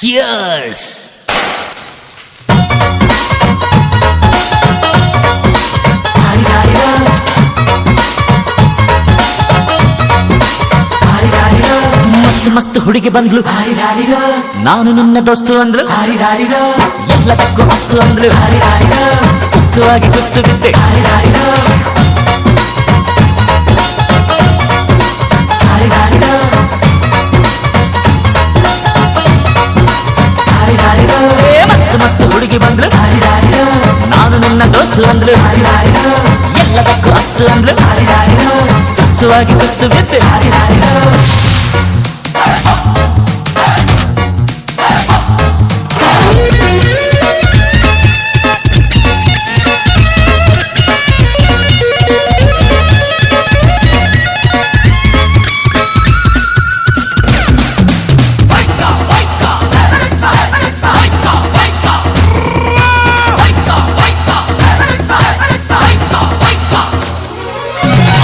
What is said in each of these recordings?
Cheers! ಮಸ್ತ್ ಮಸ್ತ್ ಹುಡುಗಿ ಬಂದ್ಲು, ನಾನು ನಿನ್ನ ದೋಸ್ತು ಅಂದ್ಲು, ಎಲ್ಲದಕ್ಕೂ ಮಸ್ತು ಅಂದ್ಲು, ಸುಸ್ತುವಾಗಿ ಕುಸ್ತು ಬಿದ್ದೆ. ಮಸ್ತ್ ಮಸ್ತ್ ಹುಡುಗಿ ಬಂದ್ಲು, ನಾನು ನಿನ್ನ ದೋಸ್ತು ಅಂದ್ಲು, ಎಲ್ಲದಕ್ಕೂ ಅಸ್ತು ಅಂದ್ಲು, ಸುಸ್ತುವಾಗಿ ಕುಸ್ತು ಬಿದ್ದೆ.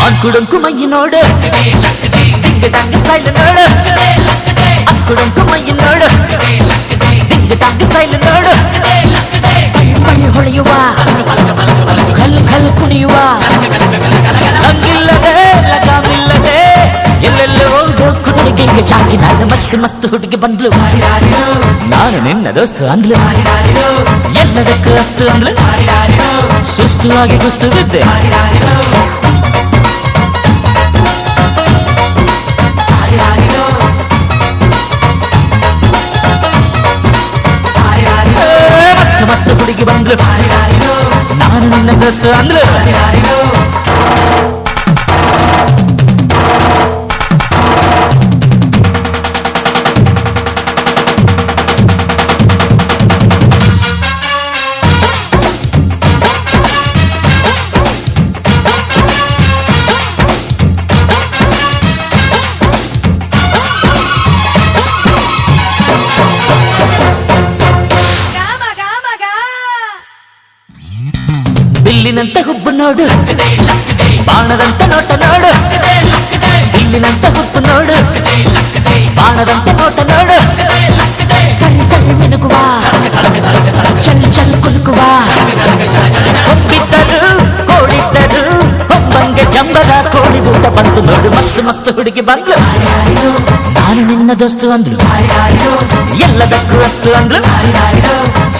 ಅಂಕುಡಂಕು ಮೈ ನೋಡು, ಡಿಂಗ ಡಂಗ ಸ್ಟೈಲ್ ನೋಡು, ಅಂಕುಡಂಕು ಮೈ ನೋಡು, ಡಿಂಗ ಡಂಗ ಸ್ಟೈಲ್ ನೋಡು, ಮೈ ಹೊಳೆಯುವ, ಕಲ್ಲು ಕಲ್ಲು ಕುಣಿಯುವ, ಲಂಗಿಲ್ಲದೆ ಲಗಾಮಿಲ್ಲದೆ ಎಲ್ಲೆಲ್ಲೋ ಕುದುರೆಗೆ ಚಾಕಿ. ನಾನು ಮಸ್ತ್ ಮಸ್ತ್ ಹುಡುಗಿ ಬಂದ್ಲು, ನಾನು ನಿನ್ನ ದೋಸ್ತು ಅಂದ್ಲು, ಎಲ್ಲದಕ್ಕೂ ಅಸ್ತು ಅಂದ್ಲು, ಸುಸ್ತುವಾಗಿ ಕುಸ್ತು ಬಿದ್ದೆ. ಮಸ್ತ್ ಮಸ್ತ್ ಹುಡುಗಿ ಬಂದ್ಲು, ನಾನು ನಿನ್ನ ದೋಸ್ತು ಅಂದ್ಲು. ಬಿಲ್ಲಿನಂತ ಹುಬ್ಬು ನೋಡು, ಬಾಣದಂತ ನೋಟ ನೋಡು, ಬಿಲ್ಲಿನಂತ ಹುಬ್ಬು ನೋಡು, ಬಾಣದಂತ ನೋಟ ನೋಡು, ಕಣ್ಣು ಕಣ್ಣು ಮಿನುಗುವ, ಚಲ್ ಚಲ್ ಕುಲುಕುವ, ಹೊಬ್ಬಿದ್ದರು ಕೋಡಿದ್ದರು ಹೊಂಬಂಗೆ ಜಂಬರ ಕೋಳಿ ಊಟ ಬಂತು ನೋಡು. ಮಸ್ತ್ ಮಸ್ತ್ ಹುಡುಗಿ ಬಂದ್ಲು, ನಾನು ನಿನ್ನ ದೋಸ್ತು ಅಂದ್ಲು, ಎಲ್ಲದಕ್ಕೂ ಅಸ್ತು ಅಂದ್ಲು,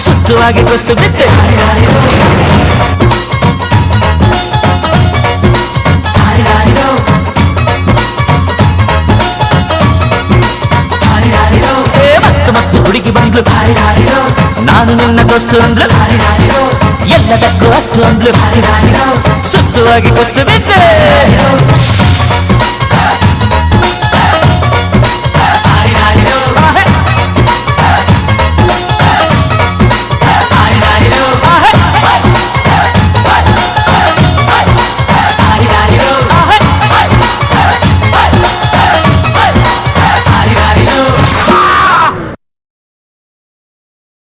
ಸುಸ್ತುವಾಗಿ ಕುಸ್ತು ಬಿದ್ದೆ. ಮಸ್ತ್ ಮಸ್ತ್ ಹುಡುಗಿ ಬಂದ್ಲು, ನಾನು ನಿನ್ನ ದೋಸ್ತು ಅಂದ್ಲು, ಎಲ್ಲದಕ್ಕೂ ಅಸ್ತು ಅಂದ್ಲು, ಸುಸ್ತುವಾಗಿ ಕುಸ್ತು ಬಿದ್ದೆ.